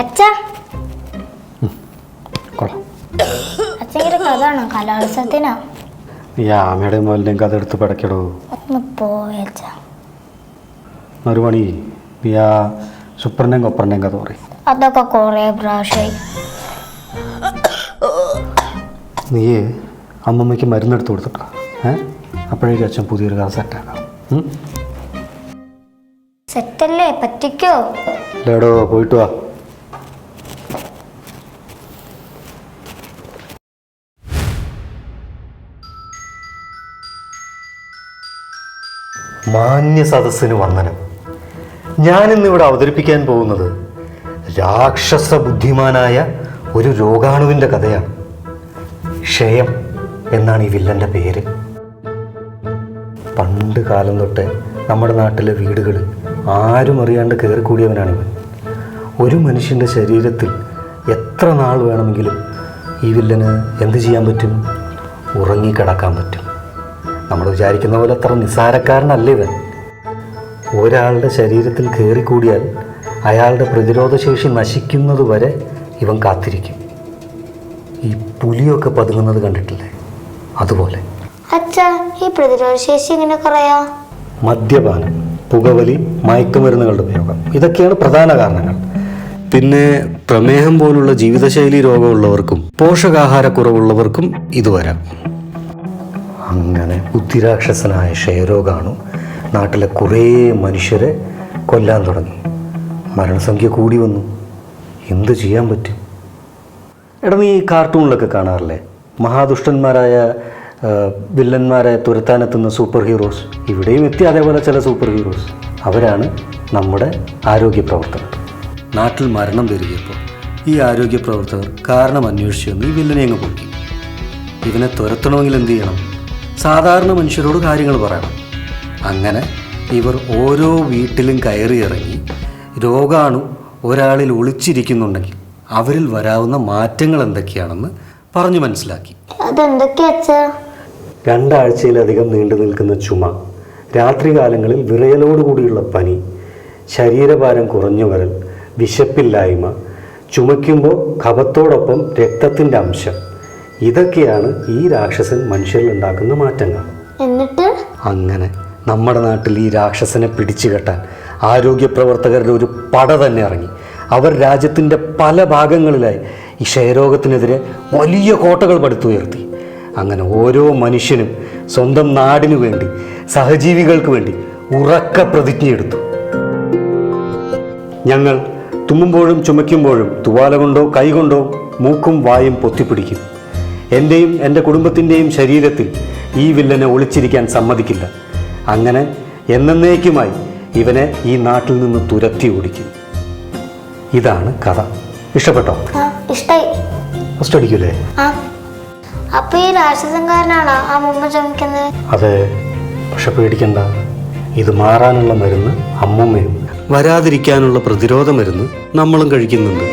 അച്ഛാ അച്ഛൻ്റെ കഥാണോ കലോത്സവത്തിനോ? ഈ ആമയുടെ മോലിൻ്റെയും കഥ എടുത്ത് പടക്കടോ. ഒന്ന് പോയച്ച ഒരു പണി നീ ആ സൂപ്പറിൻ്റെയും കൊപ്പറിൻ്റെയും കഥ പറയും. അതൊക്കെ കുറേ പ്രാവശ്യമായി. നീ അമ്മമ്മയ്ക്ക് മരുന്നെടുത്ത് കൊടുത്തിട്ടാ അപ്പോഴേക്കും അച്ഛൻ പുതിയൊരു കഥ സെറ്റാക്കാം. സെറ്റല്ലേ, പറ്റിക്കോ? ലേടോ പോയിട്ട് വാ. മാന്യ സദസ്സിന് വന്ദനം. ഞാനിന്നിവിടെ അവതരിപ്പിക്കാൻ പോകുന്നത് രാക്ഷസ ബുദ്ധിമാനായ ഒരു രോഗാണുവിൻ്റെ കഥയാണ്. ക്ഷയം എന്നാണ് ഈ വില്ലൻ്റെ പേര്. പണ്ട് കാലം തൊട്ടേ നമ്മുടെ നാട്ടിലെ വീടുകളിൽ ആരും അറിയാണ്ട് കയറിക്കൂടിയവനാണിവൻ. ഒരു മനുഷ്യൻ്റെ ശരീരത്തിൽ എത്ര നാൾ വേണമെങ്കിലും ഈ വില്ലന് എന്ത് ചെയ്യാൻ പറ്റും? ഉറങ്ങിക്കിടക്കാൻ പറ്റും. നമ്മൾ വിചാരിക്കുന്ന പോലെ അത്ര നിസ്സാരക്കാരനല്ല ഇവൻ. ഒരാളുടെ ശരീരത്തിൽ കയറിക്കൂടിയാൽ അയാളുടെ പ്രതിരോധശേഷി നശിക്കുന്നത് വരെ ഇവൻ കാത്തിരിക്കും. ഈ പുലിയൊക്കെ പതുങ്ങുന്നത് കണ്ടിട്ടില്ലേ? അതുപോലെ. അച്ഛാ, ഈ പ്രതിരോധശേഷി എങ്ങനെ കുറയാ? മദ്യപാനം, പുകവലി, മയക്കുമരുന്നുകളുടെ ഉപയോഗം, ഇതൊക്കെയാണ് പ്രധാന കാരണങ്ങൾ. പിന്നെ പ്രമേഹം പോലുള്ള ജീവിതശൈലി രോഗമുള്ളവർക്കും പോഷകാഹാരക്കുറവുള്ളവർക്കും ഇത് വരാം. അങ്ങനെ ബുദ്ധിരാക്ഷസനായ ക്ഷയരോഗാണു നാട്ടിലെ കുറേ മനുഷ്യരെ കൊല്ലാൻ തുടങ്ങി. മരണസംഖ്യ കൂടി വന്നു. എന്ത് ചെയ്യാൻ പറ്റും? എടാ, നീ ഈ കാർട്ടൂണിലൊക്കെ കാണാറില്ലേ മഹാദുഷ്ടന്മാരായ വില്ലന്മാരെ തുരത്താനെത്തുന്ന സൂപ്പർ ഹീറോസ്? ഇവിടെയും എത്തി അതേപോലെ ചില സൂപ്പർ ഹീറോസ്. അവരാണ് നമ്മുടെ ആരോഗ്യ പ്രവർത്തകർ. നാട്ടിൽ മരണം വരികയപ്പോൾ ഈ ആരോഗ്യ പ്രവർത്തകർ കാരണം അന്വേഷിച്ചു വന്ന് ഈ വില്ലനെ അങ്ങ് പൊക്കി. ഇവനെ തുരത്തണമെങ്കിൽ എന്ത് ചെയ്യണം? സാധാരണ മനുഷ്യരോട് കാര്യങ്ങൾ പറയണം. അങ്ങനെ ഇവർ ഓരോ വീട്ടിലും കയറി ഇറങ്ങി രോഗാണു ഒരാളിൽ ഒളിച്ചിരിക്കുന്നുണ്ടെങ്കിൽ അവരിൽ വരാവുന്ന മാറ്റങ്ങൾ എന്തൊക്കെയാണെന്ന് പറഞ്ഞു മനസ്സിലാക്കി. അതെന്തൊക്കെയാ? 2 ആഴ്ചയിലധികം നീണ്ടു നിൽക്കുന്ന ചുമ, രാത്രികാലങ്ങളിൽ വിറയലോടുകൂടിയുള്ള പനി, ശരീരഭാരം കുറഞ്ഞു വരൽ, വിശപ്പില്ലായ്മ, ചുമയ്ക്കുമ്പോൾ കഫത്തോടൊപ്പം രക്തത്തിൻ്റെ അംശം, ഇതൊക്കെയാണ് ഈ രാക്ഷസൻ മനുഷ്യരിൽ ഉണ്ടാക്കുന്ന മാറ്റങ്ങൾ. എന്നിട്ട് അങ്ങനെ നമ്മുടെ നാട്ടിൽ ഈ രാക്ഷസനെ പിടിച്ചു കെട്ടാൻ ആരോഗ്യ പ്രവർത്തകരുടെ ഒരു പട തന്നെ ഇറങ്ങി. അവർ രാജ്യത്തിൻ്റെ പല ഭാഗങ്ങളിലായി ഈ ക്ഷയരോഗത്തിനെതിരെ വലിയ കോട്ടകൾ പടുത്തുയർത്തി. അങ്ങനെ ഓരോ മനുഷ്യനും സ്വന്തം നാടിനു വേണ്ടി, സഹജീവികൾക്ക് വേണ്ടി ഉറക്ക പ്രതിജ്ഞയെടുത്തു. ഞങ്ങൾ തുമ്മുമ്പോഴും ചുമയ്ക്കുമ്പോഴും തുവാല കൊണ്ടോ കൈകൊണ്ടോ മൂക്കും വായും പൊത്തിപ്പിടിക്കും. എൻ്റെയും എൻ്റെ കുടുംബത്തിൻ്റെയും ശരീരത്തിൽ ഈ വില്ലനെ ഒളിച്ചിരിക്കാൻ സമ്മതിക്കില്ല. അങ്ങനെ എന്നേക്കുമായി ഇവനെ ഈ നാട്ടിൽ നിന്ന് തുരത്തി ഓടിക്കും. ഇതാണ് കഥ. ഇഷ്ടപ്പെട്ടോ? ഇഷ്ടായി. ഫസ്റ്റ് അടിക്കൂലേ? അപ്പൊ ഈ രാക്ഷസൻകാരനാണോ ആ മുമ്പ് ചുമക്കുന്നത്? അതെ, പക്ഷെ പേടിക്കണ്ട. ഇത് മാറാനുള്ള മരുന്ന് അമ്മമ്മയും വരാതിരിക്കാനുള്ള പ്രതിരോധ മരുന്ന് നമ്മളും കഴിക്കുന്നുണ്ട്.